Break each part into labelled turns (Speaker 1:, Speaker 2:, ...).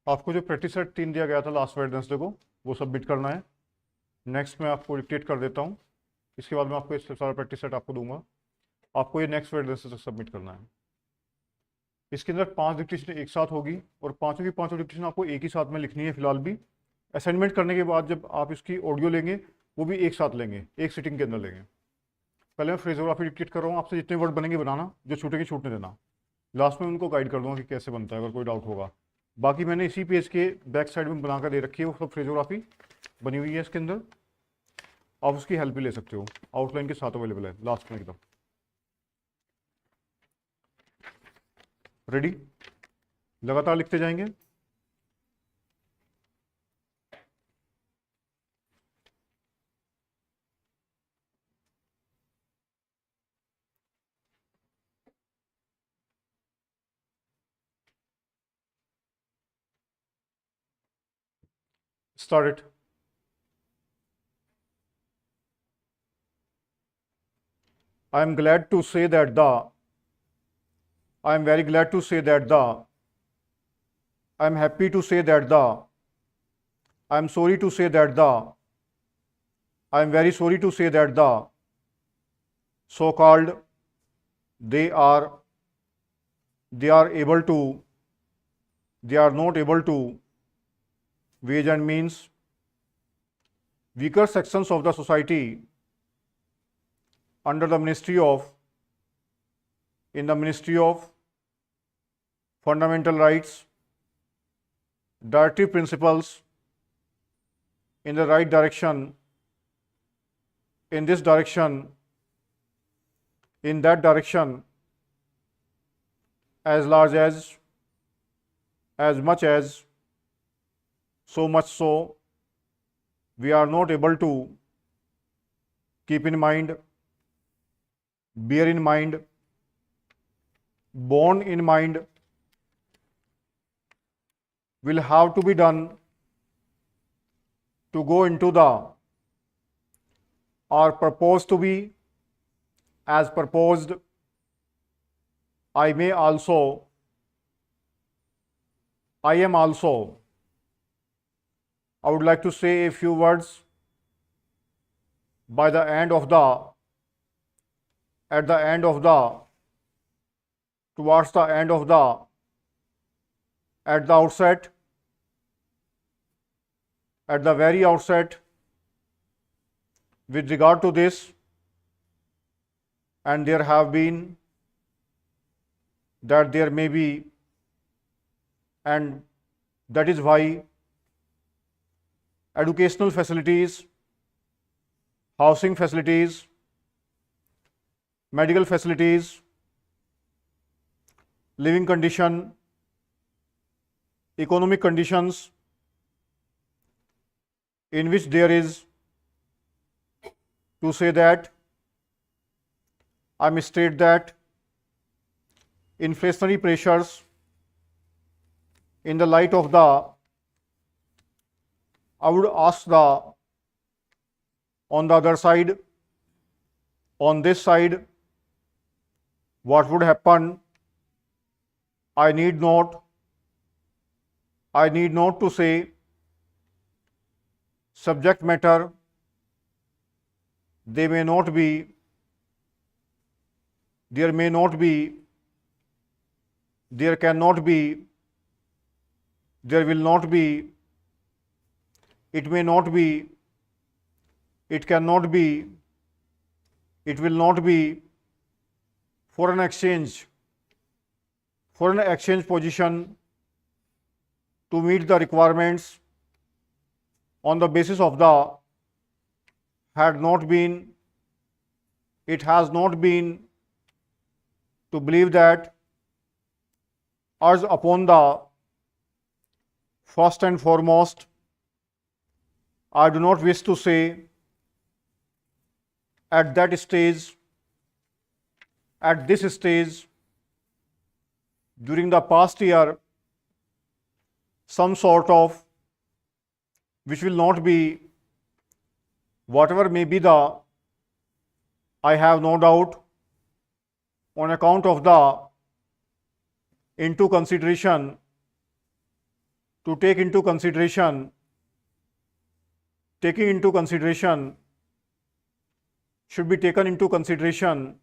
Speaker 1: आपको जो practice set 3 दिया गया था लास्ट वेडनेसडे को, वो सबमिट करना है। नेक्स्ट मैं आपको डिक्टेट कर देता हूँ, इसके बाद मैं आपको इससे सारा प्रैक्टिस सेट आपको दूंगा। आपको ये नेक्स्ट वेडनेसडे तक सबमिट करना है। इसके अंदर 5 डिक्टेशन एक साथ होगी और पाँचों की पाँचों डिक्टेशन आपको एक ही साथ में लिखनी है फिलहाल भी। असाइनमेंट करने के बाद जब आप इसकी ऑडियो लेंगे वो भी एक साथ लेंगे, एक सिटिंग के अंदर लेंगे। पहले मैं फ्रेजोग्राफी डिक्टेट कर रहा हूँ, आपसे जितने वर्ड बनेंगे बनाना, जो छूटेंगे छूटने देना। लास्ट में उनको गाइड कर दूंगा कि कैसे बनता है अगर कोई डाउट होगा। बाकी मैंने इसी पेज के बैक साइड में बनाकर दे रखी है, वो सब फ्रेजोग्राफी बनी हुई है इसके अंदर। आप उसकी हेल्प भी ले सकते हो, आउटलाइन के साथ अवेलेबल है लास्ट में एकदम। रेडी? लगातार लिखते जाएंगे। Start it. I am glad to say that I am very glad to say that I am happy to say that I am sorry to say that I am very sorry to say that so-called they are able to, they are not able to wage and means weaker sections of the society under the Ministry of, in the Ministry of Fundamental Rights, directive principles in the right direction, in this direction, in that direction, as large as much as, so much so, we are not able to keep in mind, bear in mind, borne in mind, will have to be done to go into the, or proposed to be as proposed. I am also, I would like to say a few words by the end of the, at the end of the, towards the end of the, at the outset, at the very outset, with regard to this, and there have been, that there may be, and that is why educational facilities, housing facilities, medical facilities, living condition, economic conditions in which there is, to say that, I misstate that, inflationary pressures in the light of the, I would ask the, on the other side, on this side, what would happen? I need not to say subject matter, they may not be, there may not be, there cannot be, there will not be, it may not be, it cannot be, it will not be, foreign exchange position to meet the requirements on the basis of the, had not been, it has not been, to believe that, urge upon the, first and foremost, I do not wish to say at that stage, at this stage, during the past year, some sort of, which will not be, whatever may be the, I have no doubt, on account of the, into consideration to take into consideration, taking into consideration, should be taken into consideration,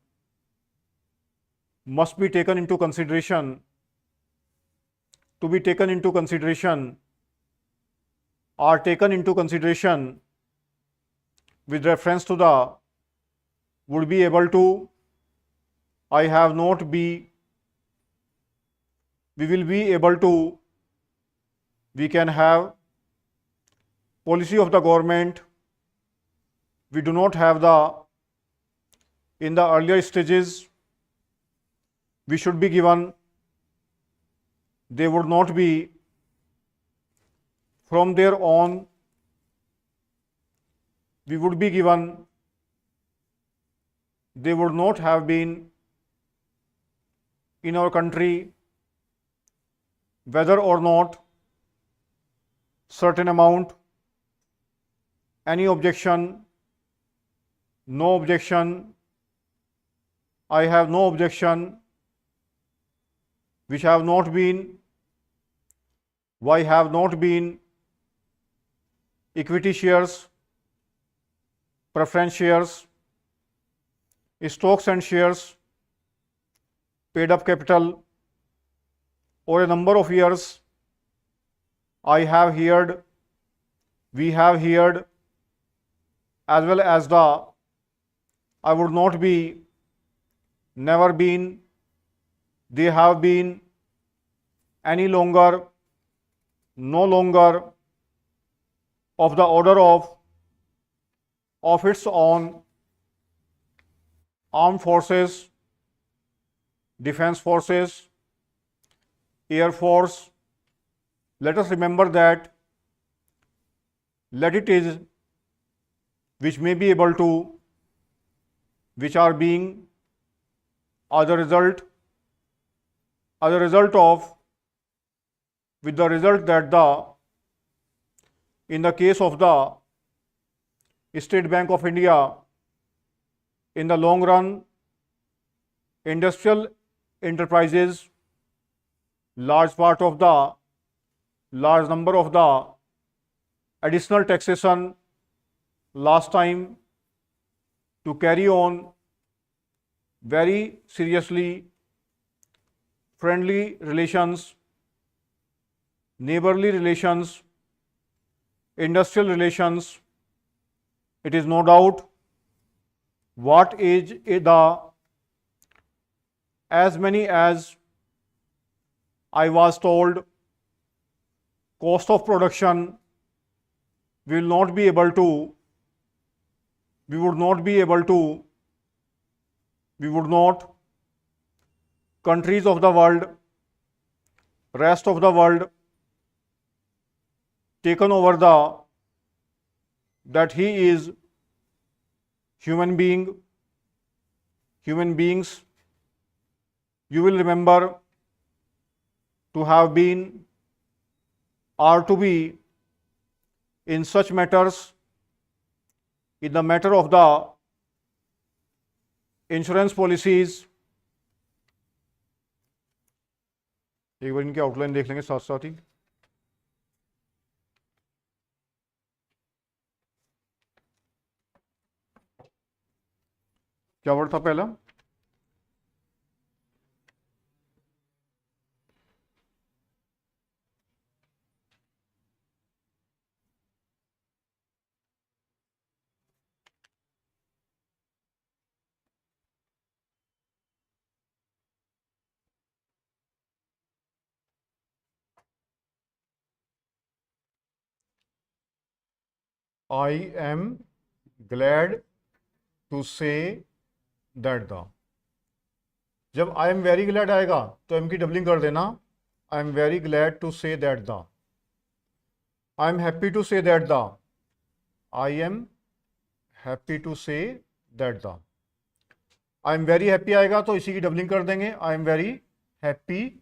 Speaker 1: must be taken into consideration, to be taken into consideration, are taken into consideration with reference to the, would be able to, I have not be, we will be able to, we can have, policy of the government, we do not have the, in the earlier stages, we should be given, they would not be, from their own, we would be given, they would not have been in our country, whether or not certain amount, any objection, no objection, I have no objection, which have not been, why have not been, equity shares, preference shares, stocks and shares, paid up capital, or a number of years, I have heard, we have heard, as well as the, I would not be, never been, they have been, any longer, no longer, of the order of its own, armed forces, defense forces, air force. Let us remember that, let it is, which may be able to, which are being, as a result of, with the result that the, in the case of the State Bank of India, in the long run, industrial enterprises, large number of the additional taxation last time, to carry on very seriously friendly relations, neighborly relations, industrial relations. It is no doubt what is the, as many as I was told, cost of production will not be able to, we would not be able to, we would not, countries of the world, rest of the world, taken over the, that he is human beings, you will remember to have been, or to be, in such matters, in the matter of the insurance policies, एक बार इनकी outline देख लेंगे साथ साथ ही। क्या word था पहला? I am glad to say that the, जब I am very glad आएगा तो M की डबलिंग कर देना, I am very glad to say that the, I am happy to say that the, I am happy to say that the, I am very happy आएगा तो इसी की doubling कर देंगे, I am very happy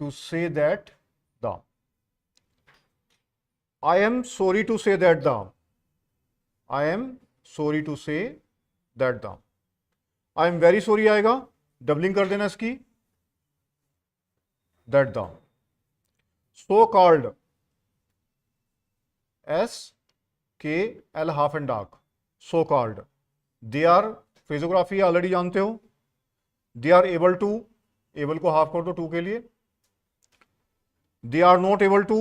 Speaker 1: to say that the, I am sorry to say that the, I am sorry to say that the, I am very sorry आएगा, doubling कर देना इसकी, that the, so called, SKL half and dark, so called, they are, physiography already जानते हो, they are able to, able को half कर दो to के लिए, they are not able to,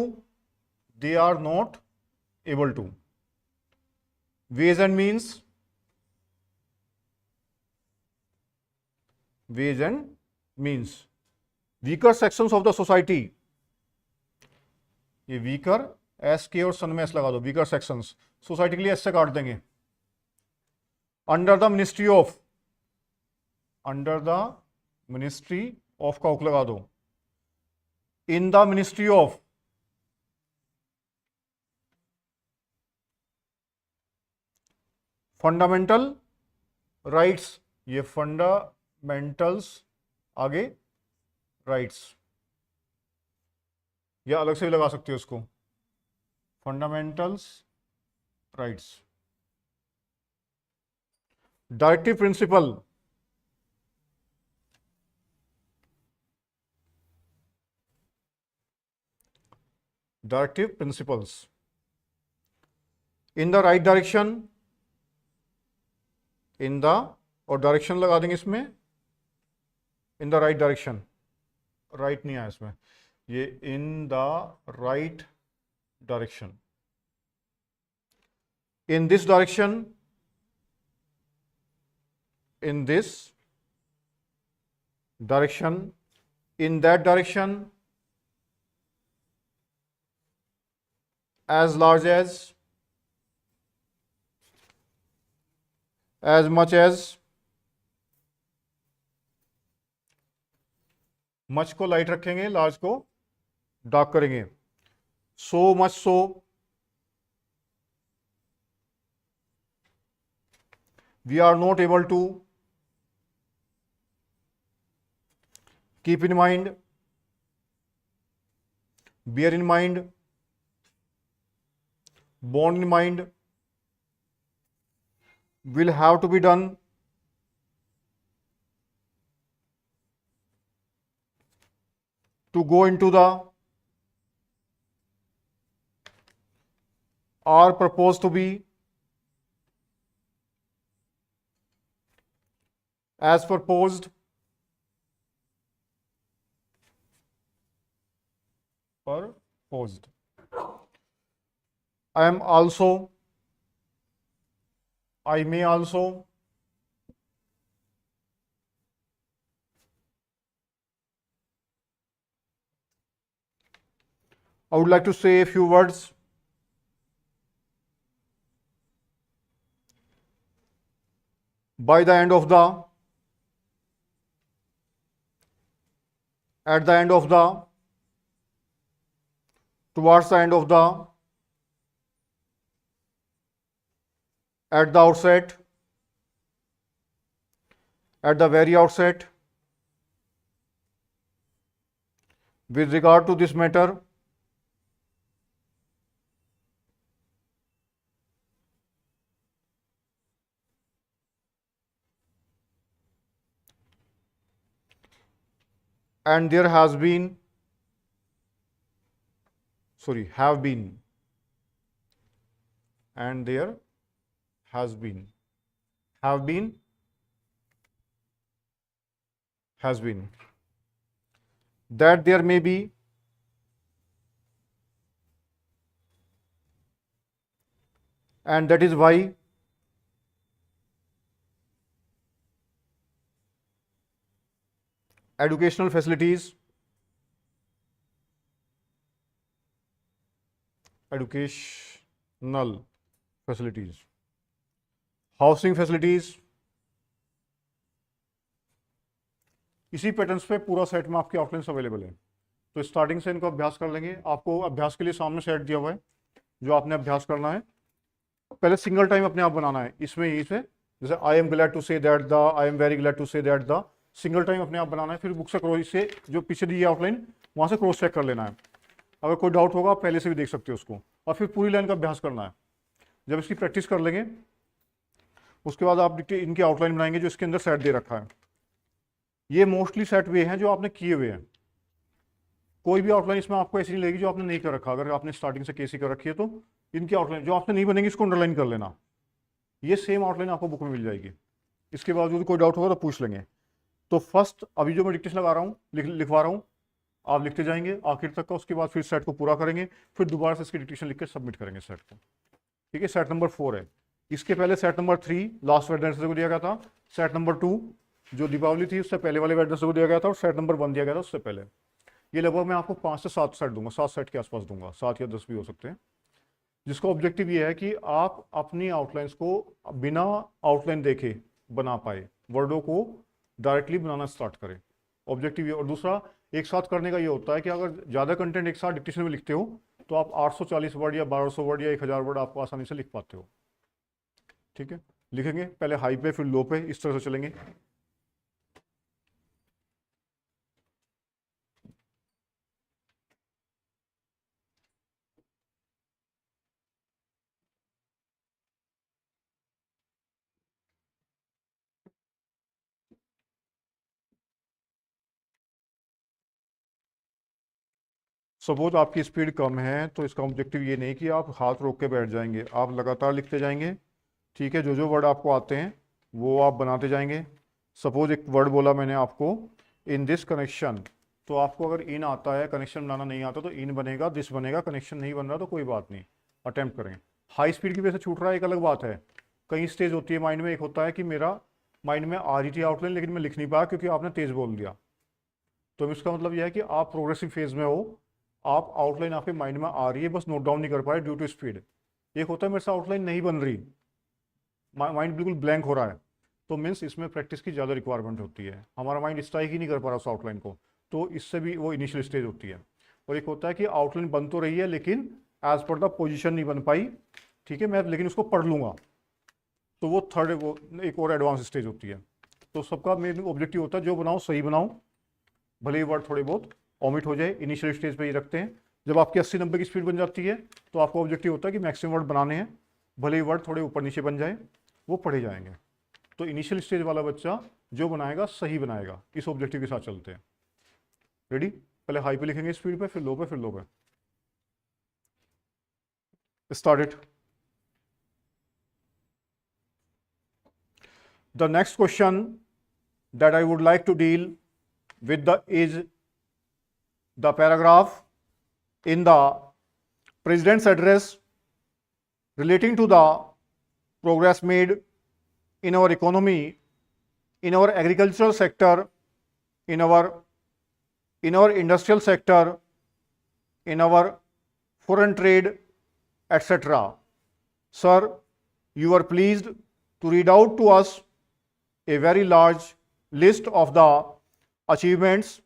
Speaker 1: they are not able to, ways and means, ways and means, weaker sections of the society, ये weaker S के और सन में एस लगा दो, वीकर सेक्शंस, सोसाइटी के लिए एस से काट देंगे, under the ministry of, under the ministry of का उक लगा दो, in the ministry of, fundamental rights, ये फंडामेंटल्स आगे राइट्स, या अलग से भी लगा सकते हो इसको, fundamentals rights, directive principle, directive principles, in the right direction, in the, और डायरेक्शन लगा देंगे इसमें, in the right direction, right नहीं आया इसमें, ये in the right direction, in this direction, in this direction, in that direction, as large as much as, much को light रखेंगे, लार्ज को डार्क करेंगे, so much so, we are not able to, keep in mind, bear in mind, borne in mind, will have to be done, to go into the, are proposed to be, as proposed, proposed, I am also, I may also, I would like to say a few words by the end of the, at the end of the, towards the end of the, at the outset, at the very outset, with regard to this matter, and there has been, sorry, have been, and there has been, have been, has been, that there may be, and that is why, educational facilities, educational facilities, housing facilities, इसी patterns पे पूरा set में आपकी outlines available है। तो starting से इनको अभ्यास कर लेंगे। आपको अभ्यास के लिए सामने सेट दिया हुआ है जो आपने अभ्यास करना है। पहले सिंगल टाइम अपने आप बनाना है। इसमें यही से जैसे I am glad to say that the, I am very glad to say that the, single time अपने आप बनाना है। फिर बुक से क्रॉस से जो पीछे दी आउटलाइन वहाँ से क्रॉस चेक कर लेना है। अगर कोई डाउट होगा आप पहले से भी देख सकते हो उसको, और फिर पूरी लाइन का अभ्यास करना है। जब इसकी प्रैक्टिस कर लेंगे उसके बाद आप इनकी आउटलाइन बनाएंगे जो इसके अंदर सेट दे रखा है। ये मोस्टली सेट वे हैं जो आपने किए हुए हैं। कोई भी आउटलाइन इसमें आपको ऐसी नहीं लगेगी जो आपने नहीं कर रखा। अगर आपने स्टार्टिंग से केसी कर रखी है तो इनकी आउटलाइन जो आपसे नहीं बनेगी इसको अंडरलाइन कर लेना। ये सेम आउटलाइन आपको बुक में मिल जाएगी। इसके बावजूद कोई डाउट होगा तो पूछ लेंगे। तो फर्स्ट अभी जो मैं डिक्टेशन लगा रहा हूँ, लिखवा रहा हूँ, आप लिखते जाएंगे आखिर तक का। उसके बाद फिर सेट को पूरा करेंगे, फिर दोबारा से इसकी डिक्टेशन लिख कर सबमिट करेंगे सेट को। ठीक है, सेट नंबर 4 है। इसके पहले सेट नंबर 3 लास्ट वेडनेसडे को दिया गया था। सेट नंबर 2 जो दीपावली थी उससे पहले वाले वेडनेसडे को दिया गया था, और सेट नंबर 1 दिया गया था उससे पहले। ये लगभग मैं आपको 5 से 7 सेट दूंगा, 7 सेट के आसपास दूंगा, 7 या 10 भी हो सकते हैं। जिसका ऑब्जेक्टिव ये है कि आप अपनी आउटलाइंस को बिना आउटलाइन देखे बना पाए, वर्डों को डायरेक्टली बनाना स्टार्ट करें। ऑब्जेक्टिव ये। और दूसरा एक साथ करने का ये होता है कि अगर ज़्यादा कंटेंट एक साथ डिक्टेशन में लिखते हो तो आप 840 वर्ड या 1200 वर्ड या 1000 वर्ड आपको आसानी से लिख पाते हो। ठीक है, लिखेंगे पहले हाई पे फिर लो पे, इस तरह से चलेंगे। सपोज आपकी स्पीड कम है तो इसका ऑब्जेक्टिव ये नहीं कि आप हाथ रोक के बैठ जाएंगे, आप लगातार लिखते जाएंगे। ठीक है, जो जो वर्ड आपको आते हैं वो आप बनाते जाएंगे। सपोज एक वर्ड बोला मैंने आपको इन दिस कनेक्शन, तो आपको अगर इन आता है, कनेक्शन बनाना नहीं आता तो इन बनेगा, दिस बनेगा। कनेक्शन नहीं बन रहा तो कोई बात नहीं, अटेम्प्ट करें। हाई स्पीड की वजह से छूट रहा है एक अलग बात है। कई स्टेज होती है माइंड में। एक होता है कि मेरा माइंड में आ रही थी आउटलाइन लेकिन मैं लिख नहीं पाया क्योंकि आपने तेज बोल दिया। तो इसका मतलब यह है कि आप प्रोग्रेसिव फेज में हो, आप आउटलाइन आपके माइंड में आ रही है, बस नोट डाउन नहीं कर पा रहे ड्यू टू स्पीड। एक होता है मेरे से आउटलाइन नहीं बन रही, माइंड बिल्कुल ब्लैंक हो रहा है, तो मीन्स इसमें प्रैक्टिस की ज़्यादा रिक्वायरमेंट होती है। हमारा माइंड स्ट्राइक ही नहीं कर पा रहा उस आउटलाइन को, तो इससे भी वो इनिशियल स्टेज होती है। और एक होता है कि आउटलाइन बन तो रही है लेकिन एज पर द पोजिशन नहीं बन पाई। ठीक है, मैं लेकिन उसको पढ़ लूँगा, तो वो थर्ड, वो एक और एडवांस स्टेज होती है। तो सबका मेन ऑब्जेक्टिव होता है जो बनाओ सही बनाओ, भले ही वर्ड थोड़े बहुत ऑमिट हो जाए। इनिशियल स्टेज पे ये रखते हैं। जब आपकी 80-90 की स्पीड बन जाती है तो आपका ऑब्जेक्टिव होता है कि मैक्सिमम वर्ड बनाने हैं, भले ही वर्ड थोड़े ऊपर नीचे बन जाए, वो पढ़े जाएंगे। तो इनिशियल स्टेज वाला बच्चा जो बनाएगा सही बनाएगा। इस ऑब्जेक्टिव के साथ चलते हैं। रेडी? पहले हाई पे लिखेंगे स्पीड पे, फिर लो पे, फिर लो पे। Start it. The next question that I would like to deal with is the paragraph in the President's address relating to the progress made in our economy, in our agricultural sector, in our industrial sector, in our foreign trade, etc. Sir, you are pleased to read out to us a very large list of the achievements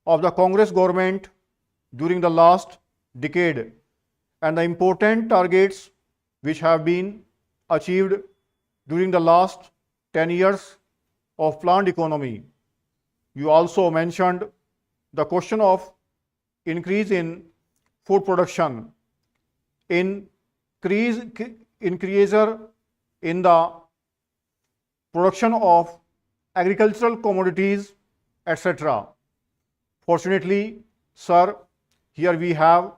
Speaker 1: of the Congress government during the last decade and the important targets which have been achieved during the last 10 years of planned economy. You also mentioned the question of increase in food production, increase in the production of agricultural commodities, etc. Fortunately, sir, here we have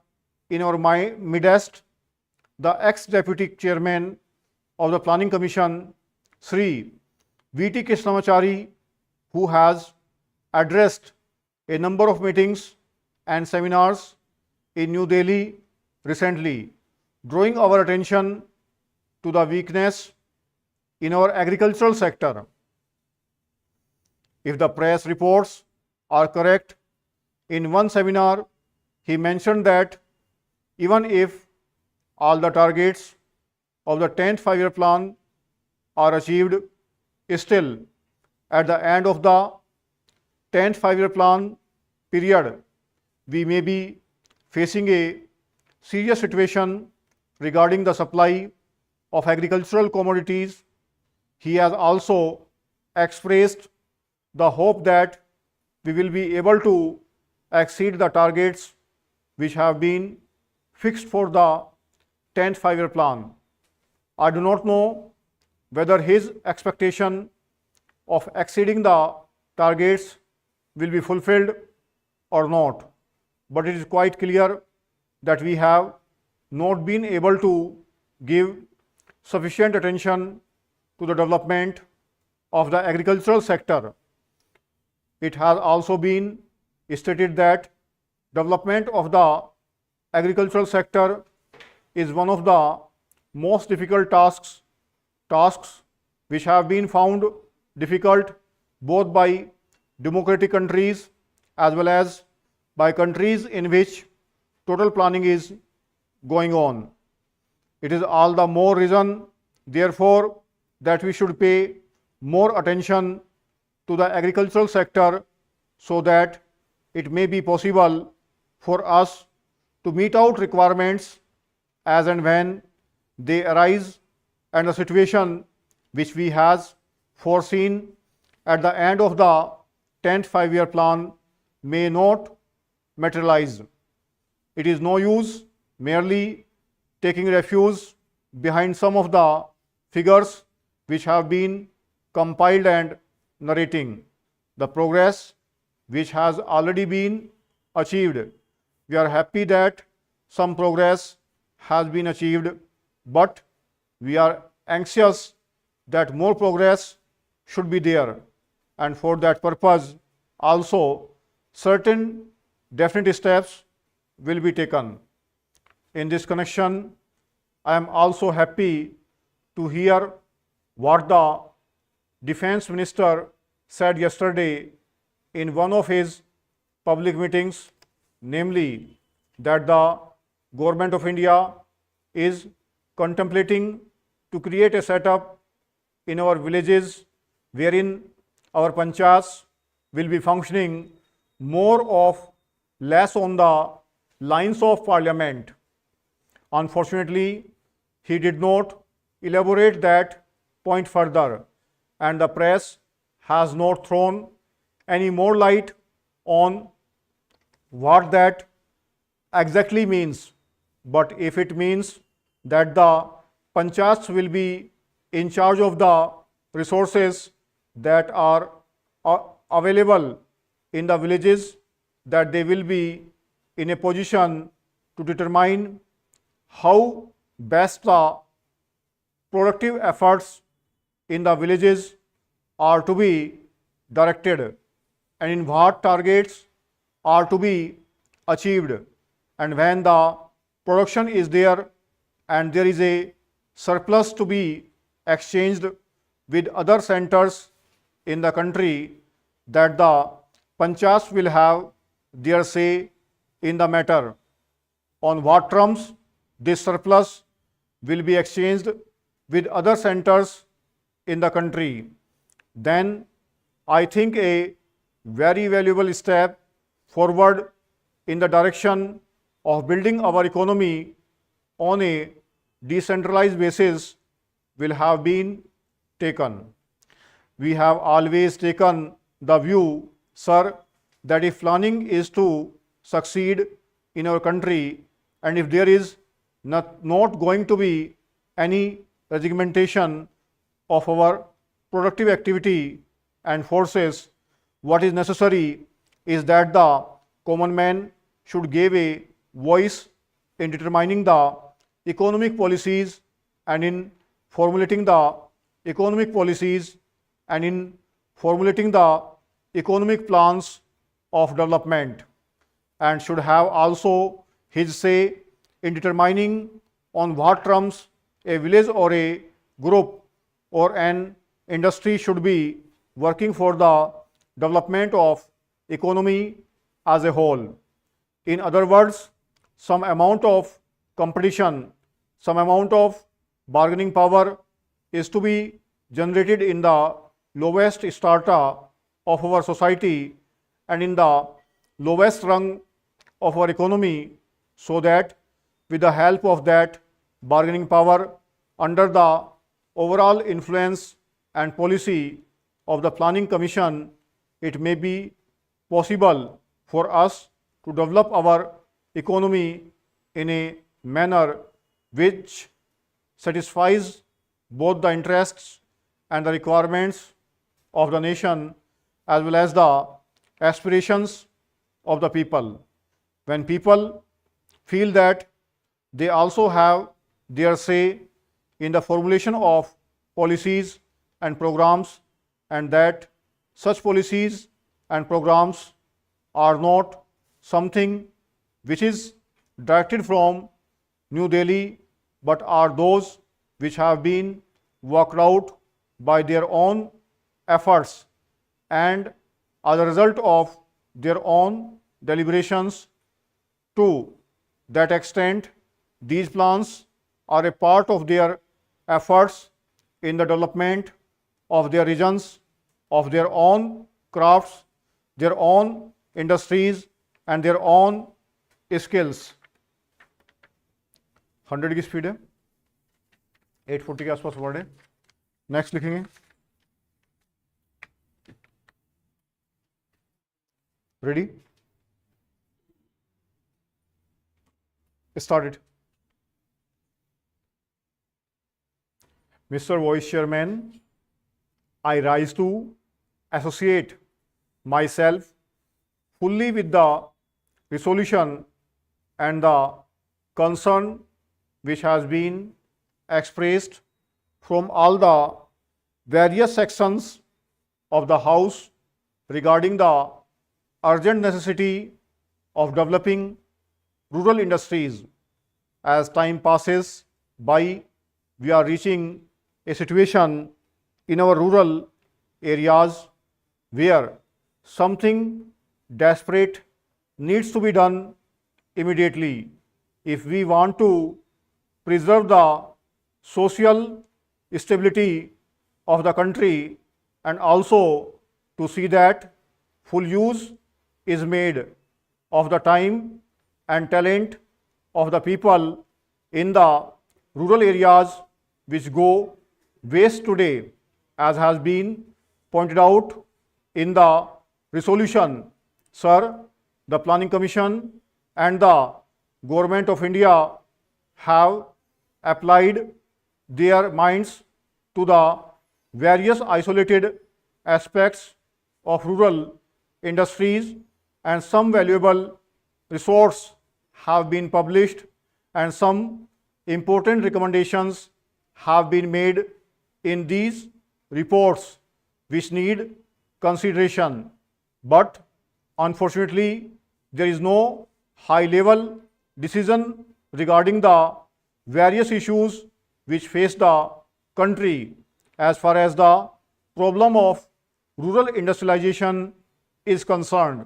Speaker 1: in our midst the ex-deputy chairman of the Planning Commission, Sri V.T. Krishnamachari, who has addressed a number of meetings and seminars in New Delhi recently, drawing our attention to the weakness in our agricultural sector. If the press reports are correct, in one seminar he mentioned that even if all the targets of the 10th 5-year plan are achieved, still at the end of the 10th 5-year plan period, we may be facing a serious situation regarding the supply of agricultural commodities. He has also expressed the hope that we will be able to exceed the targets which have been fixed for the 10th 5-year plan. I do not know whether his expectation of exceeding the targets will be fulfilled or not. but it is quite clear that we have not been able to give sufficient attention to the development of the agricultural sector. It has also been stated that development of the agricultural sector is one of the most difficult tasks which have been found difficult both by democratic countries as well as by countries in which total planning is going on. It is all the more reason, therefore, that we should pay more attention to the agricultural sector so that it may be possible for us to meet out requirements as and when they arise and the situation which we has foreseen at the end of the 10th five-year plan may not materialize. It is no use merely taking refuge behind some of the figures which have been compiled and narrating the progress which has already been achieved. We are happy that some progress has been achieved, but we are anxious that more progress should be there, and for that purpose also certain definite steps will be taken. In this connection, I am also happy to hear what the Defense Minister said yesterday in one of his public meetings, namely that the Government of India is contemplating to create a setup in our villages wherein our panchayats will be functioning more of less on the lines of parliament. Unfortunately, he did not elaborate that point further, and the press has not thrown any more light on what that exactly means. But if it means that the panchayats will be in charge of the resources that are available in the villages, that they will be in a position to determine how best the productive efforts in the villages are to be directed and in what targets are to be achieved. And when the production is there and there is a surplus to be exchanged with other centers in the country, that the panchayats will have their say in the matter. On what terms this surplus will be exchanged with other centers in the country, then I think a very valuable step forward in the direction of building our economy on a decentralized basis will have been taken. We have always taken the view, sir, that if planning is to succeed in our country and if there is not going to be any regimentation of our productive activity and forces, what is necessary is that the common man should give a voice in determining the economic policies and in formulating the economic policies and in formulating the economic plans of development, and should have also his say in determining on what terms a village or a group or an industry should be working for the development of economy as a whole. In other words, some amount of competition, some amount of bargaining power is to be generated in the lowest strata of our society and in the lowest rung of our economy, so that with the help of that bargaining power under the overall influence and policy of the Planning Commission, it may be possible for us to develop our economy in a manner which satisfies both the interests and the requirements of the nation as well as the aspirations of the people. when people feel that they also have their say in the formulation of policies and programs, and that such policies and programs are not something which is directed from New Delhi, but are those which have been worked out by their own efforts and are the result of their own deliberations. To that extent, these plans are a part of their efforts in the development of their regions, of their own crafts, their own industries and their own skills. 100 की speed है, 840 के आसपास word है. Next लिखेंगे. Ready, started. Mr. Vice Chairman, I rise to associate myself fully with the resolution and the concern which has been expressed from all the various sections of the House regarding the urgent necessity of developing rural industries. As time passes by, we are reaching a situation in our rural areas where something desperate needs to be done immediately if we want to preserve the social stability of the country, and also to see that full use is made of the time and talent of the people in the rural areas which go waste today, as has been pointed out in the resolution. Sir, the Planning Commission and the Government of India have applied their minds to the various isolated aspects of rural industries, and some valuable resources have been published and some important recommendations have been made in these reports which need consideration. But unfortunately, there is no high level decision regarding the various issues which face the country as far as the problem of rural industrialization is concerned.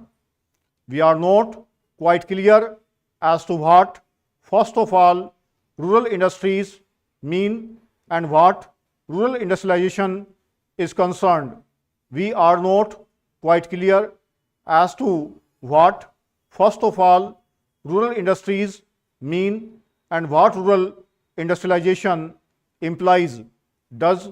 Speaker 1: We are not quite clear as to what, first of all, rural industries mean and what rural industrialization is concerned. We are not quite clear as to what, first of all, rural industries mean and what rural industrialization implies. Does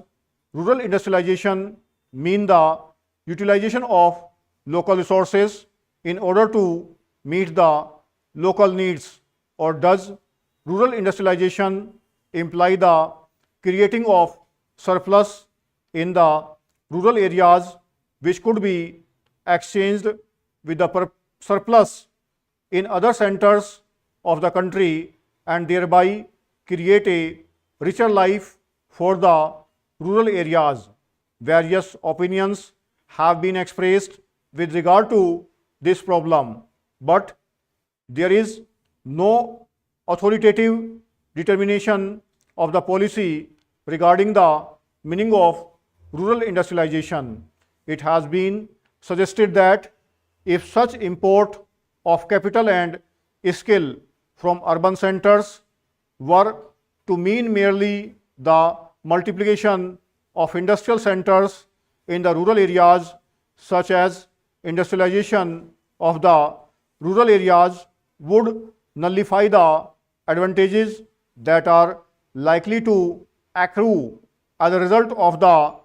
Speaker 1: rural industrialization mean the utilization of local resources in order to meet the local needs, or does rural industrialization imply the creating of surplus in the rural areas which could be exchanged with the surplus in other centers of the country and thereby create a richer life for the rural areas? Various opinions have been expressed with regard to this problem, but there is no authoritative determination of the policy regarding the meaning of rural industrialization. It has been suggested that if such import of capital and skill from urban centers were to mean merely the multiplication of industrial centers in the rural areas, such as industrialization of the rural areas would nullify the advantages that are likely to accrue as a result of the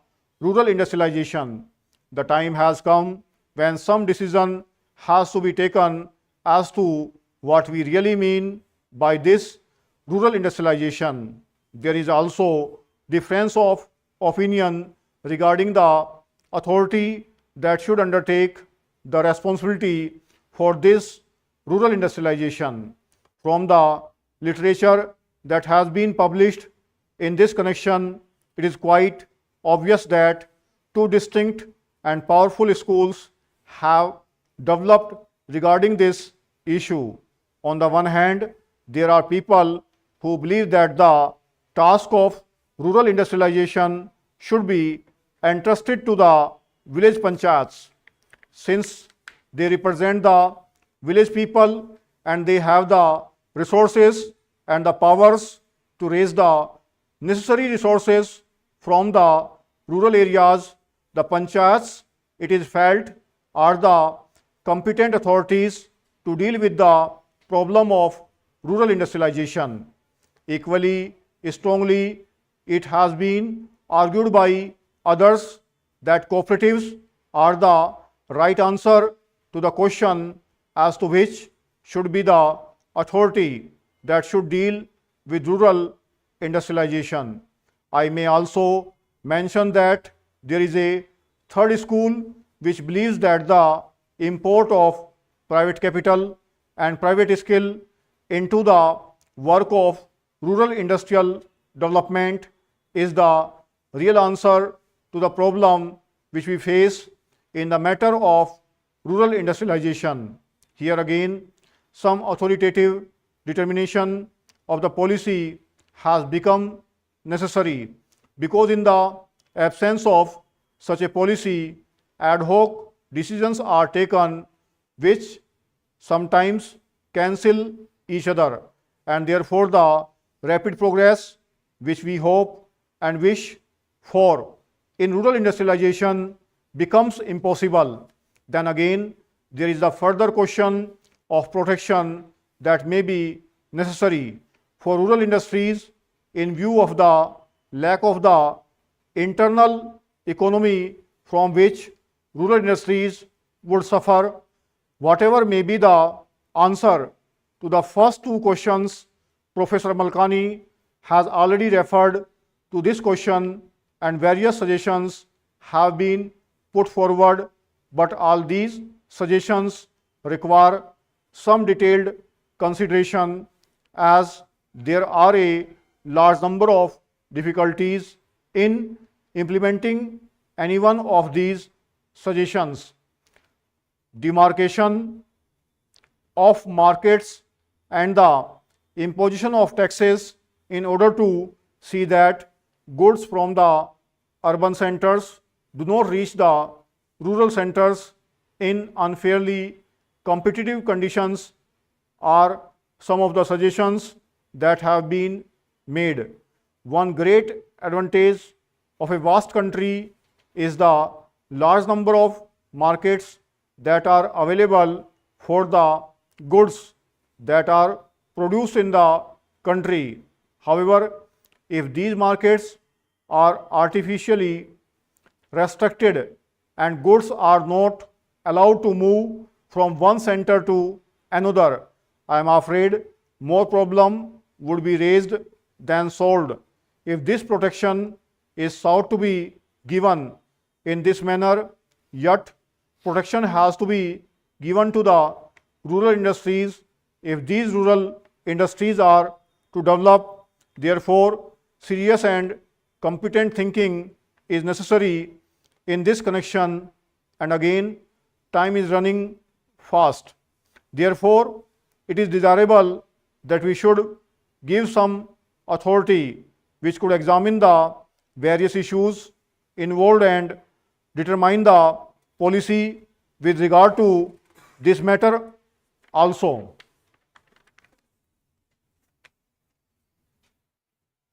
Speaker 1: rural industrialization. The time has come when some decision has to be taken as to what we really mean by this rural industrialization. There is also difference of opinion regarding the authority that should undertake the responsibility for this rural industrialization. From the literature that has been published in this connection, it is quite obvious that two distinct and powerful schools have developed regarding this issue. On the one hand, there are people who believe that the task of rural industrialization should be entrusted to the village panchayats, since they represent the village people and they have the resources and the powers to raise the necessary resources from the rural areas. The panchayats, it is felt, are the competent authorities to deal with the problem of rural industrialization. Equally strongly, it has been argued by others that cooperatives are the right answer to the question as to which should be the authority that should deal with rural industrialization. I may also mention that there is a third school which believes that the import of private capital and private skill into the work of rural industrial development is the real answer to the problem which we face in the matter of rural industrialization. Here again, some authoritative determination of the policy has become necessary, because in the absence of such a policy, ad hoc decisions are taken which sometimes cancel each other, and therefore the rapid progress which we hope and wish for in rural industrialization becomes impossible. Then again, there is the further question of protection that may be necessary for rural industries in view of the lack of the internal economy from which rural industries would suffer. Whatever may be the answer to the first two questions, Professor Malkani has already referred to this question and various suggestions have been put forward, but all these suggestions require some detailed consideration, as there are a large number of difficulties in implementing any one of these suggestions. Demarcation of markets and the imposition of taxes in order to see that goods from the urban centers do not reach the rural centers in unfairly competitive conditions are some of the suggestions that have been made. One great advantage of a vast country is the large number of markets that are available for the goods that are produced in the country. However, if these markets are artificially restricted and goods are not allowed to move from one center to another, I am afraid more problem would be raised than solved. If this protection is sought to be given in this manner, yet protection has to be given to the rural industries. If these rural industries are to develop, therefore serious and competent thinking is necessary in this connection, and again time is running fast. Therefore, it is desirable that we should give some authority which could examine the various issues involved and determine the policy with regard to this matter also.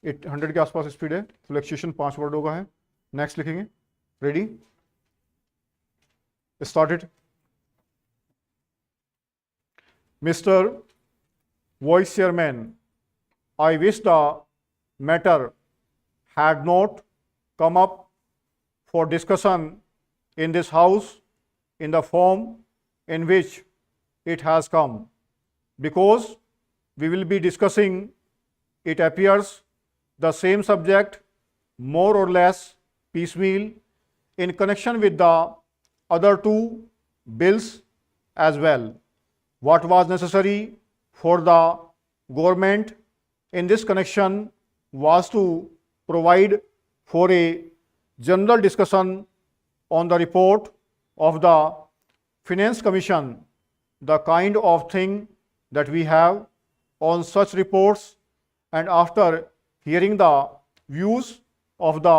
Speaker 1: 800 के आसपास speed है, fluctuation 5 वर्डों का है. Next लिखेंगे. Ready, started. Mr. Vice Chairman, I wish the matter had not come up for discussion in this House in the form in which it has come, because we will be discussing, it appears, the same subject more or less piecemeal in connection with the other two bills as well. what was necessary for the government in this connection was to provide for a general discussion on the report of the Finance Commission, the kind of thing that we have on such reports, and after hearing the views of the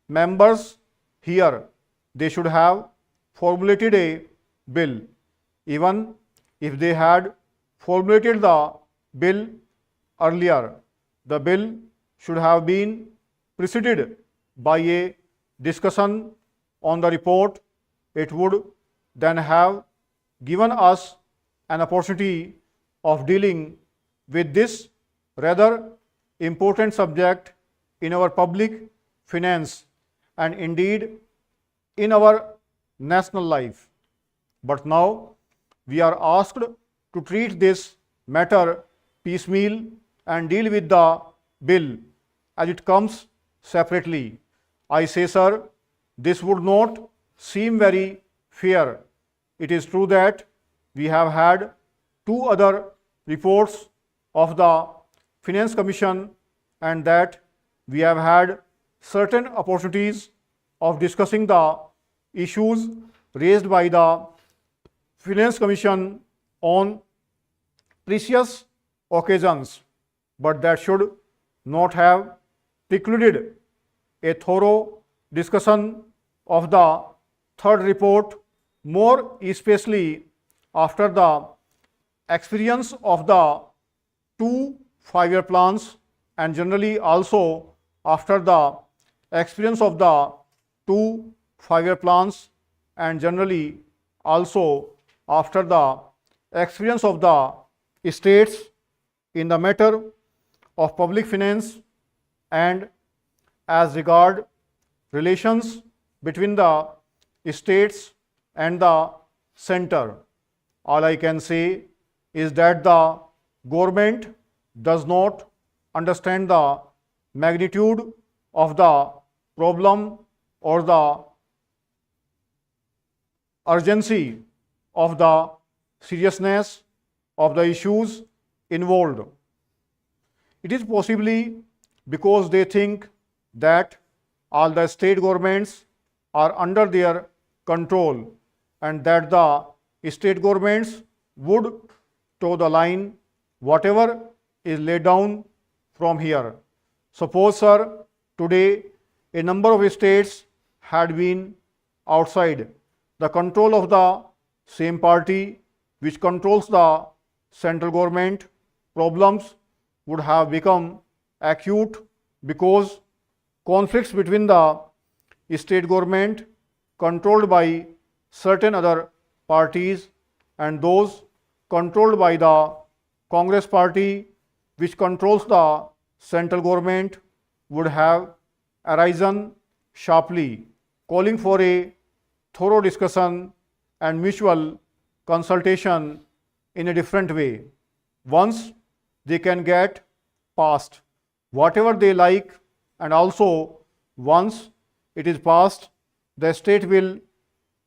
Speaker 1: members here, they should have formulated a bill. Even if they had formulated the bill earlier, the bill should have been preceded by a discussion on the report. It would then have given us an opportunity of dealing with this rather important subject in our public finance and indeed in our national life. But now we are asked to treat this matter piecemeal and deal with the bill as it comes separately. I say, sir, this would not seem very fair. It is true that we have had two other reports of the Finance Commission and that we have had certain opportunities of discussing the issues raised by the Finance Commission on previous occasions, but that should not have precluded a thorough discussion of the third report, more especially after the experience of the two 5-year plans and generally also after the experience of the two 5-year plans and generally also after the experience of the states in the matter of public finance and as regard relations between the states and the center. All I can say is that the government does not understand the magnitude of the problem or the urgency of the seriousness of the issues involved. It is possibly because they think that all the state governments are under their control and that the state governments would toe the line whatever is laid down from here. Suppose, sir, today a number of states had been outside the control of the same party which controls the central government, problems would have become acute because conflicts between the state government controlled by certain other parties and those controlled by the Congress party which controls the central government would have arisen sharply, calling for a thorough discussion and mutual consultation in a different way. Once they can get passed whatever they like, and also once it is passed, the state will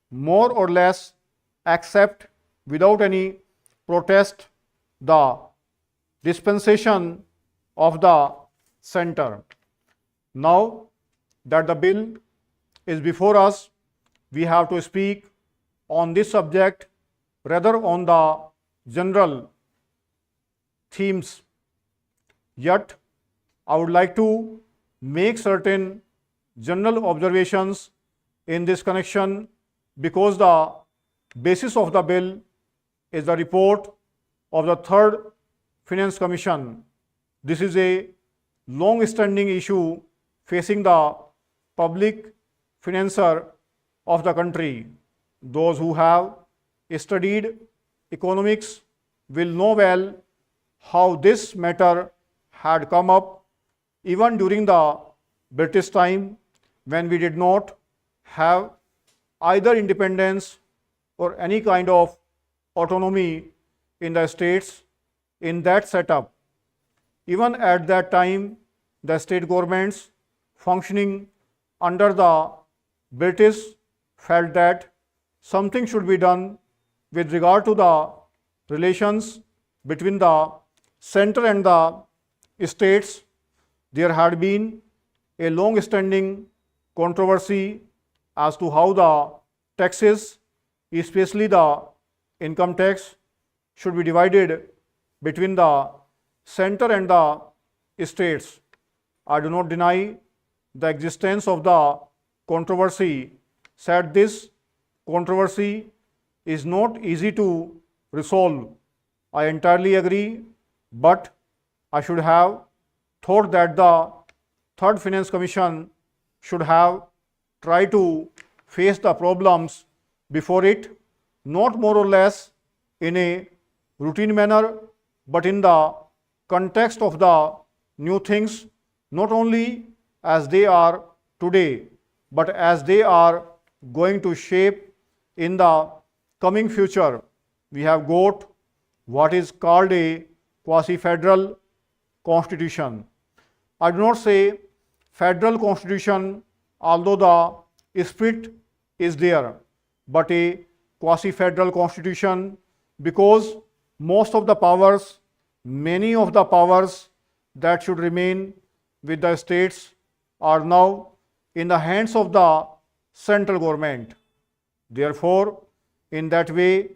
Speaker 1: more or less accept without any protest the dispensation of the center. Now that the bill is before us, we have to speak on this subject rather on the general themes. Yet I would like to make certain general observations in this connection because the basis of the bill is the report of the third Finance Commission. This is a long-standing issue facing the public financer of the country. Those who have studied economics will know well how this matter had come up even during the British time when we did not have either independence or any kind of autonomy in the states. In that setup, even at that time, the state governments functioning under the British felt that something should be done with regard to the relations between the center and the states, there had been a long-standing controversy as to how the taxes, especially the income tax, should be divided between the center and the states. I do not deny the existence of the controversy. Said this controversy is not easy to resolve. I entirely agree, but I should have thought that the Third Finance Commission should have tried to face the problems before it, not more or less in a routine manner, but in the context of the new things, not only as they are today, but as they are going to shape in the coming future. We have got what is called a quasi-federal constitution. I do not say federal constitution, although the spirit is there, but a quasi-federal constitution, because most of the powers, many of the powers that should remain with the states are now in the hands of the central government. Therefore, in that way,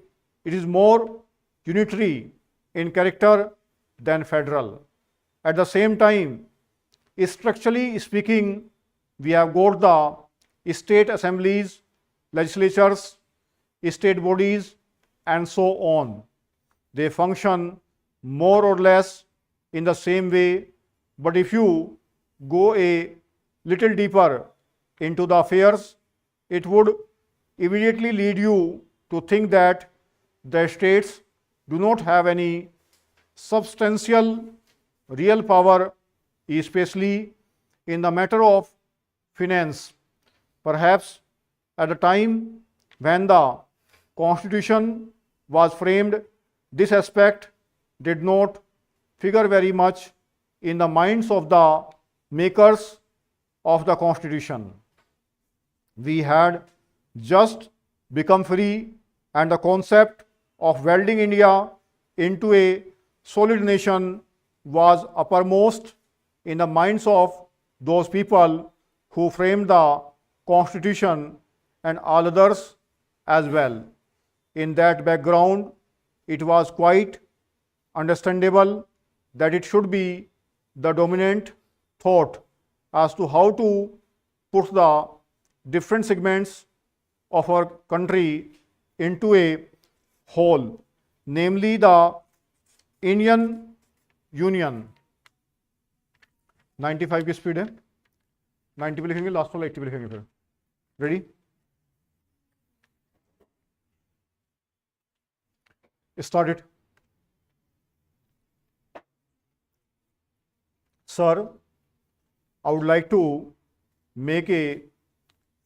Speaker 1: it is more unitary in character than federal. At the same time, structurally speaking, we have got the state assemblies, legislatures, state bodies, and so on. They function more or less in the same way, but if you go a little deeper into the affairs, it would immediately lead you to think that the states do not have any substantial real power, especially in the matter of finance. Perhaps at the time when the Constitution was framed, this aspect did not figure very much in the minds of the makers of the Constitution. We had just become free, and the concept of welding India into a solid nation was uppermost in the minds of those people who framed the Constitution and all others as well. In that background, it was quite understandable that it should be the dominant thought as to how to put the different segments of our country into a whole, namely the Indian Union. 95 की speed है, 90 पे लिखेंगे, last वाला 80 पे लिखेंगे फिर. Ready? Start it. Sir, I would like to make a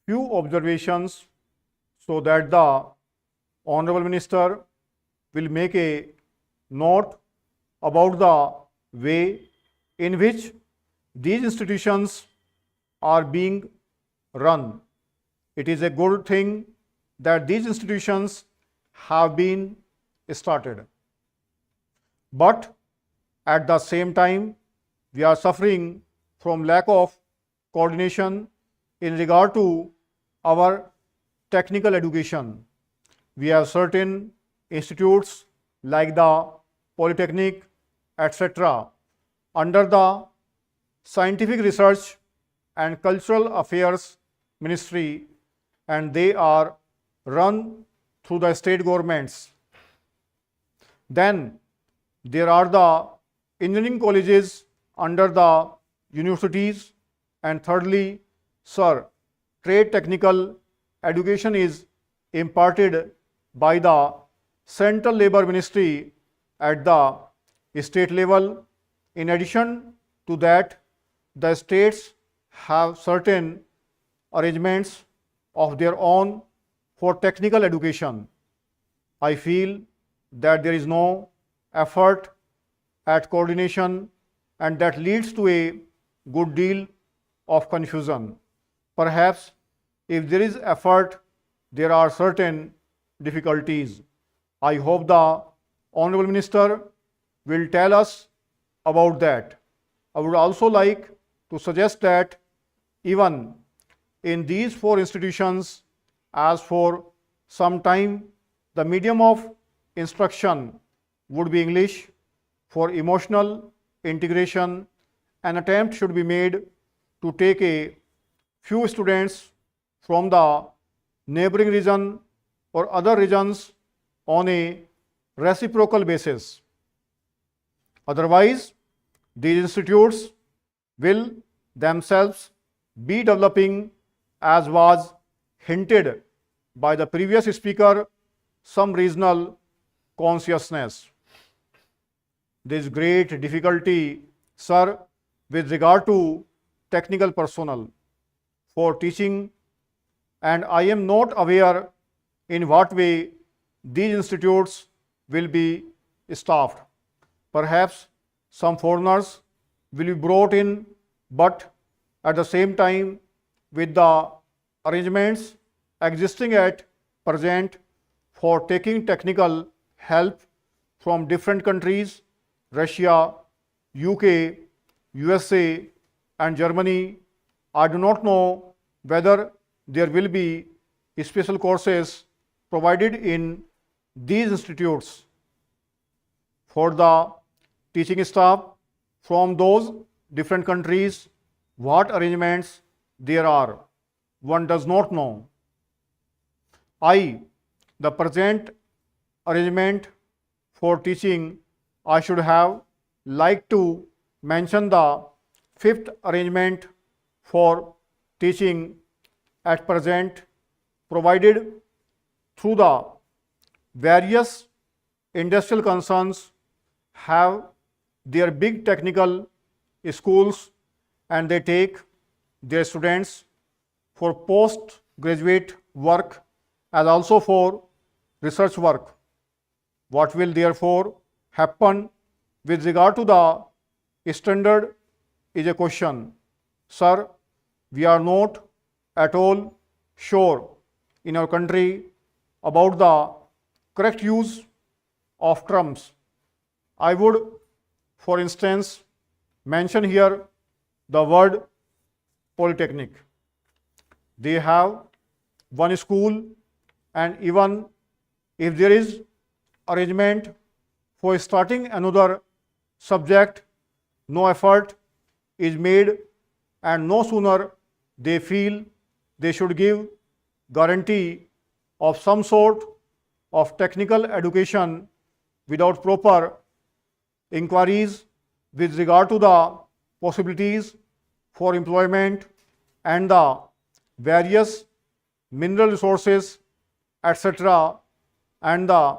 Speaker 1: few observations so that the Honorable Minister will make a note about the way in which these institutions are being run. It is a good thing that these institutions have been started. But at the same time, we are suffering from lack of coordination in regard to our technical education. We have certain institutes like the Polytechnic, etc., under the Scientific Research and Cultural Affairs Ministry, and they are run through the state governments. Then there are the engineering colleges under the universities, and thirdly, sir, trade technical education is imparted by the Central Labor Ministry at the state level. In addition to that, the states have certain arrangements of their own for technical education. I feel that there is no effort at coordination, and that leads to a good deal of confusion. Perhaps if there is effort, there are certain difficulties. I hope the Honorable Minister will tell us about that. I would also like to suggest that even in these 4 institutions, as for some time, the medium of instruction would be English. For emotional integration, an attempt should be made to take a few students from the neighboring region or other regions on a reciprocal basis. Otherwise, these institutes will themselves be developing, as was hinted by the previous speaker, some regional consciousness. There is great difficulty, sir, with regard to technical personnel for teaching, and I am not aware in what way these institutes will be staffed. Perhaps some foreigners will be brought in, but at the same time, with the arrangements existing at present for taking technical help from different countries, Russia, UK, USA, and Germany, I do not know whether there will be special courses provided in these institutes for the teaching staff from those different countries. What arrangements there are, one does not know. The present arrangement for teaching, I should have liked to mention the 5th arrangement for teaching at present provided through the various industrial concerns have their big technical schools, and they take their students for postgraduate work as also for research work. What will therefore happen with regard to the standard is a question. Sir, we are not at all sure in our country about the correct use of terms. I would, for instance, mention here the word polytechnic. They have one school, and even if there is arrangement for starting another subject, no effort is made, and no sooner they feel they should give guarantee of some sort of technical education without proper inquiries with regard to the possibilities for employment and the various mineral resources, etc., and the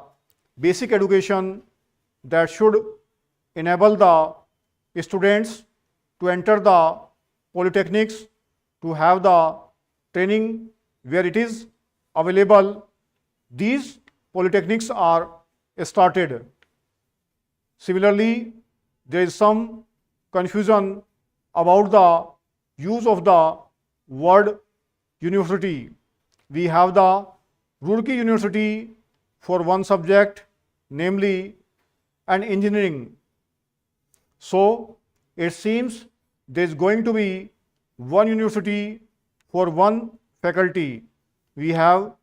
Speaker 1: basic education that should enable the students to enter the polytechnics, to have the training where it is available. These polytechnics are started. Similarly, there is some confusion about the use of the word university. We have the Roorkee University for one subject, namely an engineering. So it seems there is going to be one university for one faculty. We have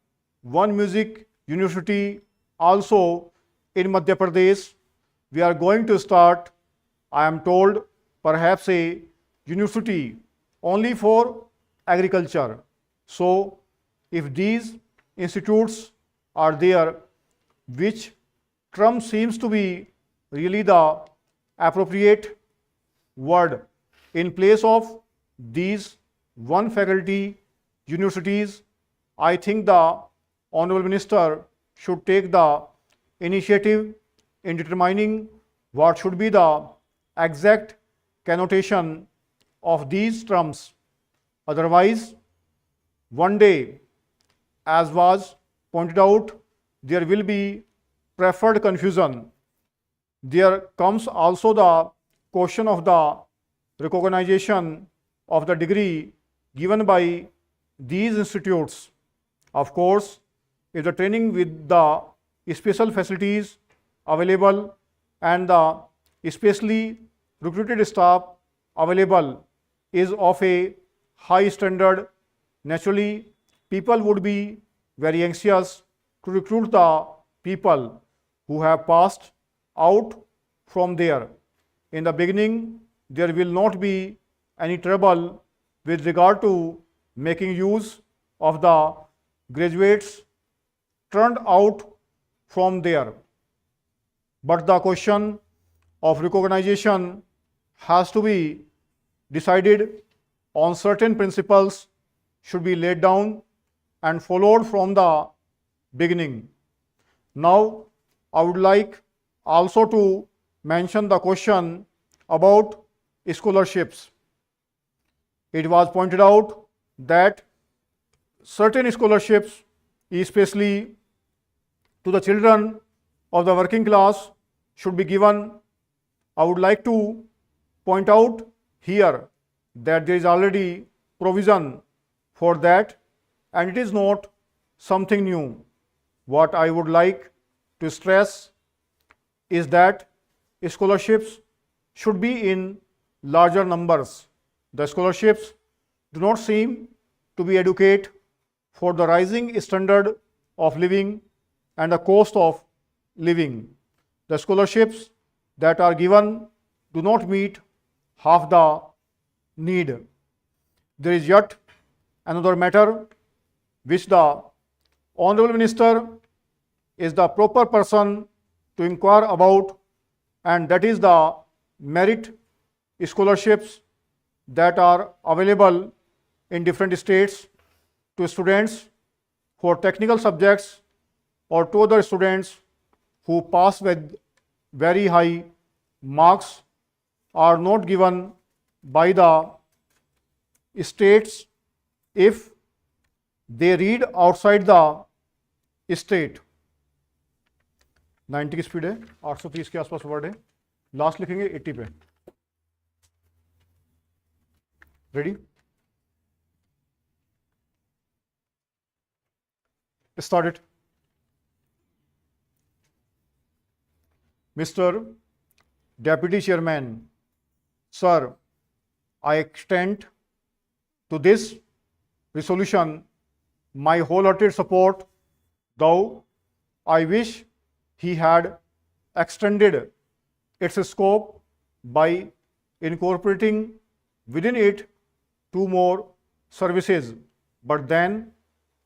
Speaker 1: one music university also in Madhya Pradesh. We are going to start, I am told, perhaps a university only for agriculture. So if these institutes are there, which term seems to be really the appropriate word in place of these one faculty universities, I think the Honorable Minister should take the initiative in determining what should be the exact connotation of these terms. Otherwise, one day, as was pointed out, there will be preferred confusion. There comes also the question of the recognition of the degree given by these institutes. Of course, if the training with the special facilities available and the especially recruited staff available is of a high standard, naturally people would be very anxious to recruit the people who have passed out from there. In the beginning, there will not be any trouble with regard to making use of the graduates turned out from there. But the question of recognition has to be decided on certain principles should be laid down and followed from the beginning. Now, I would like also to mention the question about scholarships. It was pointed out that certain scholarships, especially to the children of the working class, should be given. I would like to point out here that there is already provision for that and it is not something new. What I would like to stress is that scholarships should be in larger numbers. The scholarships do not seem to be adequate for the rising standard of living and the cost of living. The scholarships that are given do not meet half the need. There is yet another matter which the Honorable Minister is the proper person to inquire about, and that is the merit scholarships that are available in different states to students for technical subjects or to other students who pass with very high marks are not given by the states if they read outside the state. 90 की speed है, 830 के आसपास word है, last लिखेंगे 80 पे. Ready? Start it. Mr. Deputy Chairman, sir, I extend to this resolution my wholehearted support, though I wish he had extended its scope by incorporating within it 2 more services, but then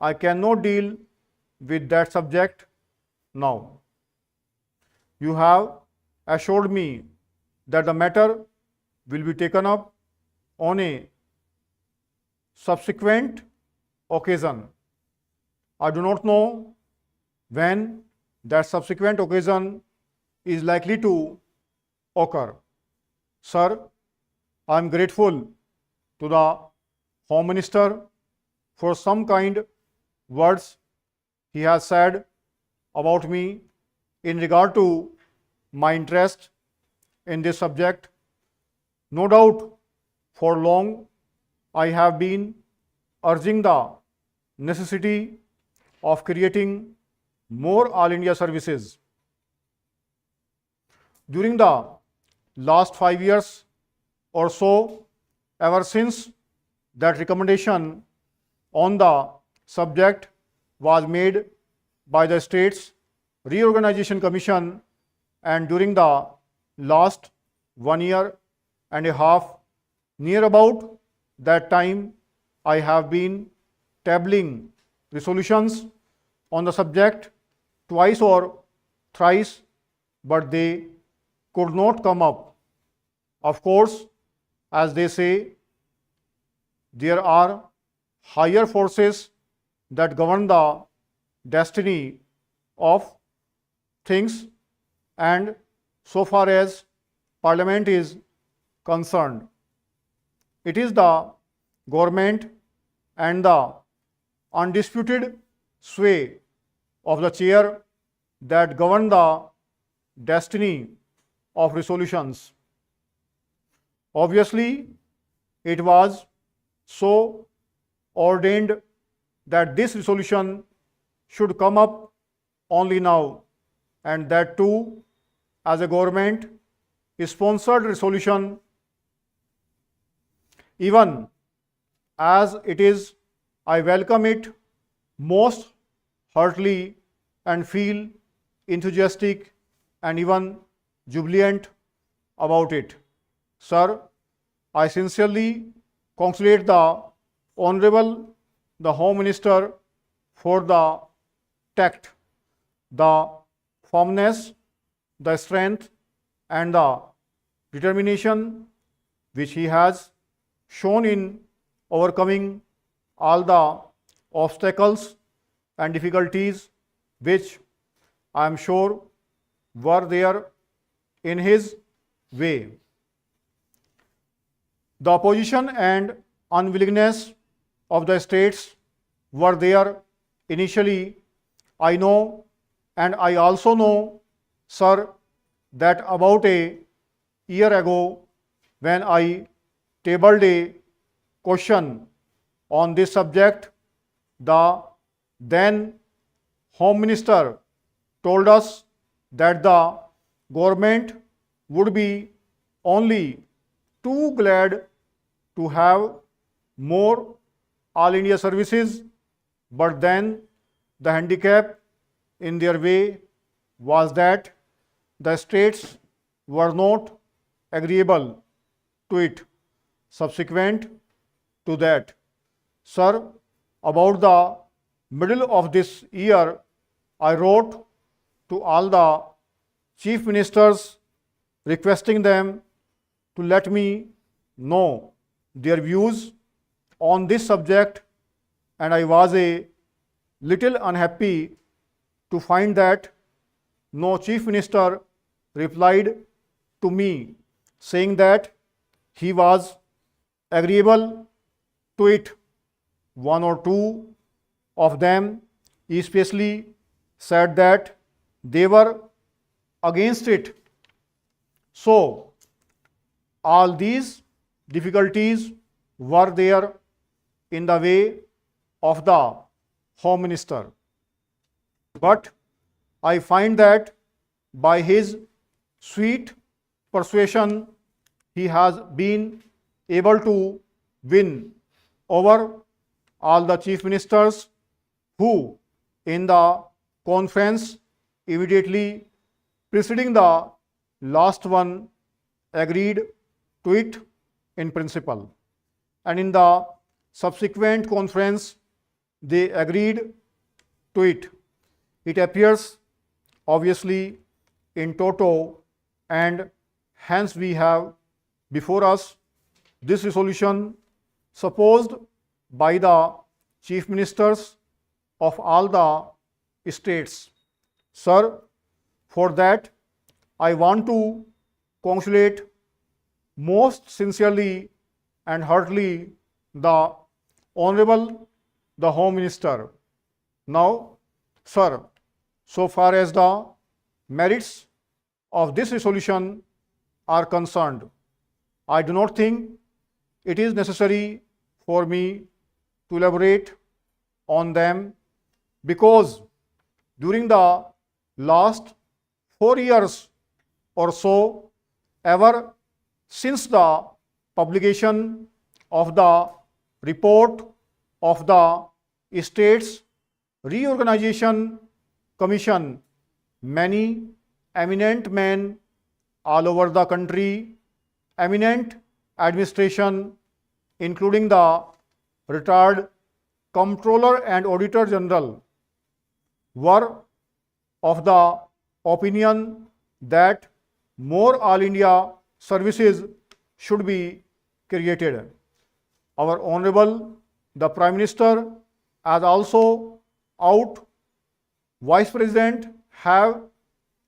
Speaker 1: I cannot deal with that subject now. You have assured me that the matter will be taken up on a subsequent occasion. I do not know when that subsequent occasion is likely to occur. Sir, I am grateful to the Home Minister for some kind words he has said about me in regard to my interest in this subject. No doubt, for long I have been urging the necessity of creating more All India services. During the last 5 years or so, ever since that recommendation on the subject was made by the States Reorganization Commission, and during the last 1 year and a half, near about that time, I have been tabling resolutions on the subject twice or thrice, but they could not come up. Of course, as they say, there are higher forces that govern the destiny of things, and so far as Parliament is concerned, it is the government and the undisputed sway of the chair that govern the destiny of resolutions. Obviously, it was so ordained that this resolution should come up only now, and that too as a government sponsored resolution, even as it is, I welcome it most heartily and feel enthusiastic and even jubilant about it. Sir, I sincerely congratulate the Honorable the Home Minister for the tact, the firmness, the strength and the determination which he has shown in overcoming all the obstacles and difficulties which I am sure were there in his way. The opposition and unwillingness of the states were there initially, I know, and I also know, sir, that about a year ago when I tabled a question on this subject, the then Home Minister told us that the government would be only too glad to have more all India services, but then the handicap in their way was that the states were not agreeable to it. Subsequent to that, sir, about the middle of this year, I wrote to all the chief ministers requesting them to let me know their views on this subject, and I was a little unhappy to find that no chief minister replied to me saying that he was agreeable to it. One or two of them especially said that they were against it. So all these difficulties were there in the way of the Home Minister. But I find that by his sweet persuasion, he has been able to win over all the chief ministers who in the conference immediately preceding the last one agreed to it in principle, and in the subsequent conference they agreed to it. It appears obviously in toto, and hence we have before us this resolution supposed by the chief ministers of all the states. Sir, for that I want to congratulate most sincerely and heartily the Honorable the Home Minister. Now, sir, so far as the merits of this resolution are concerned, I do not think it is necessary for me to elaborate on them, because during the last 4 years or so, ever since the publication of the report of the States Reorganization Commission, many eminent men all over the country, eminent administration, including the retired Comptroller and Auditor General, were of the opinion that more all India services should be created. Our Honorable the Prime Minister, as also out Vice President, have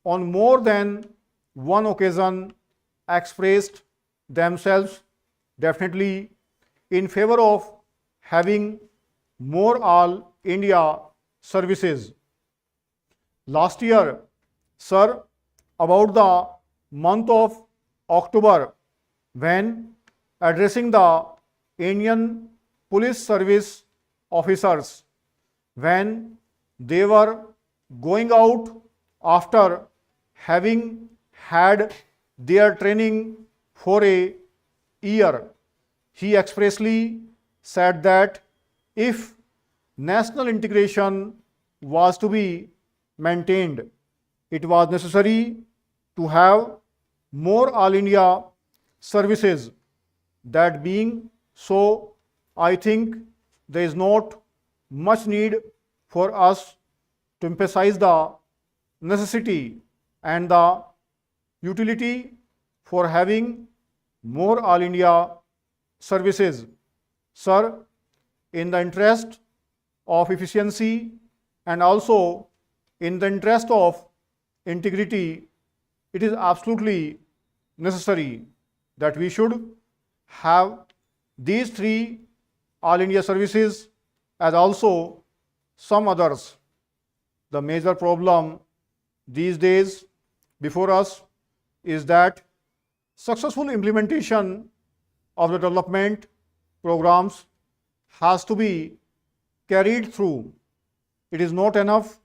Speaker 1: on more than one occasion expressed themselves definitely in favor of having more all India services. Last year, sir, about the month of October, when addressing the Indian Police Service officers, when they were going out after having had their training for a year. He expressly said that if national integration was to be maintained, it was necessary to have more All India services. That being so, I think there is not much need for us to emphasize the necessity and the utility for having more All India services. Sir, in the interest of efficiency and also in the interest of integrity, it is absolutely necessary that we should have these three All India services as also some others. The major problem these days before us is that successful implementation of the development programs has to be carried through. It is not enough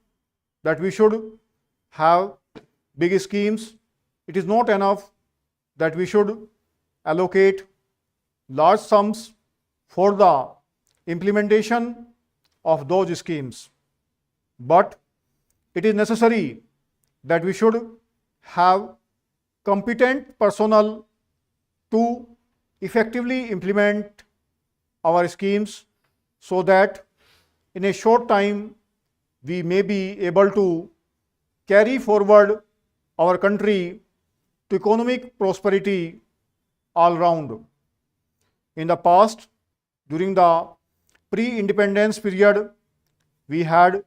Speaker 1: that we should have big schemes. It is not enough that we should allocate large sums for the implementation of those schemes. But it is necessary that we should have competent personnel to effectively implement our schemes so that in a short time we may be able to carry forward our country to economic prosperity all round. In the past, during the pre-independence period, we had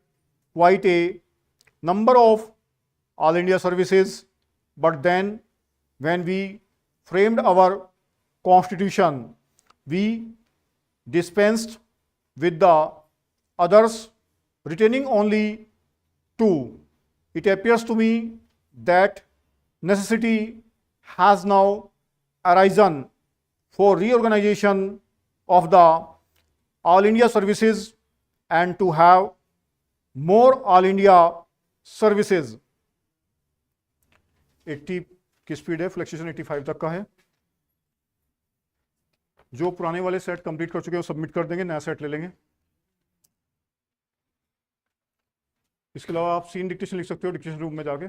Speaker 1: quite a number of All India services, but then when we framed our constitution, we dispensed with the others, retaining only two. It appears to me that necessity has now arisen for reorganization of the All India services and to have more All India services. 80 की speed है, फ्लेक्सेशन 85 तक का है. जो पुराने वाले set complete कर चुके हैं वो सबमिट कर देंगे, नया सेट ले लेंगे. इसके अलावा आप सीन डिक्टेशन लिख सकते हो डिक्टेशन रूम में जाके.